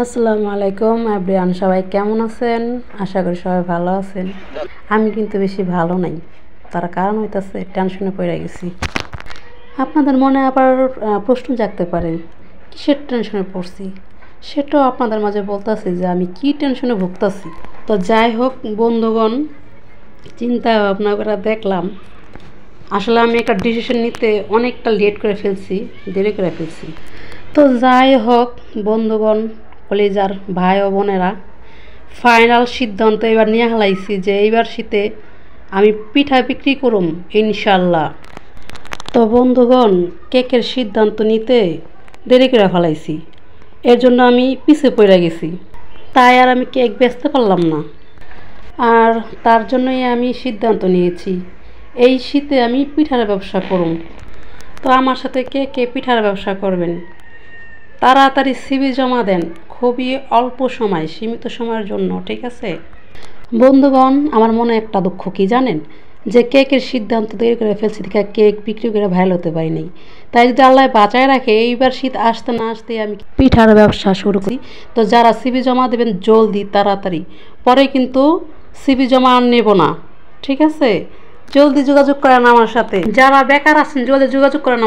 আসসালামু আলাইকুম এভরিওয়ান, সবাই কেমন আছেন? আশা করি সবাই ভালো আছেন। আমি কিন্তু বেশি ভালো নাই, তার কারণ হইতেছে টেনশনে পড়ে গেছি। আপনাদের মনে আবার প্রশ্ন জাগতে পারে কিসের টেনশনে পড়ছি, সেটাও আপনাদের মাঝে বলতেছি যে আমি কি টেনশনে ভুগতেছি। তো যাই হোক বন্ধুগণ, চিন্তা ভাবনা করে দেখলাম আসলে আমি একটা ডিসিশন নিতে অনেকটা লেট করে ফেলছি, দেরি করে ফেলছি। তো যাই হোক বন্ধুগণ, কলিজার ভাই ও বোনেরা, ফাইনাল সিদ্ধান্ত এবার নিয়ে হালাইছি যে এইবার শীতে আমি পিঠা বিক্রি করুম ইনশাল্লাহ। তো বন্ধুগণ, কেকের সিদ্ধান্ত নিতে দেরি করে ফেলাইছি, এর জন্য আমি পিছে পড়ে গেছি, তাই আর আমি কেক বেচতে পারলাম না। আর তার জন্যই আমি সিদ্ধান্ত নিয়েছি এই শীতে আমি পিঠার ব্যবসা করুম। তো আমার সাথে কে কে পিঠার ব্যবসা করবেন তাড়াতাড়ি সিভি জমা দেন, খুবই অল্প সময়, সীমিত সময়ের জন্য, ঠিক আছে? বন্ধুগণ, আমার মনে একটা দুঃখ কি জানেন, যে কেকের সিদ্ধান্ত তৈরি করে ফেলছি দেখে কেক বিক্রি করে ভাইরাল হতে পারিনি। তাই যদি আল্লাহ বাঁচায় রাখে এইবার শীত আসতে না আসতে আমি পিঠার ব্যবসা শুরু করি। তো যারা সিভি জমা দেবেন জলদি তাড়াতাড়ি, পরে কিন্তু সিভি জমা আর নেব না, ঠিক আছে? জলদি যোগাযোগ করেন আমার সাথে, যারা বেকার আছেন জলদি যোগাযোগ করেন।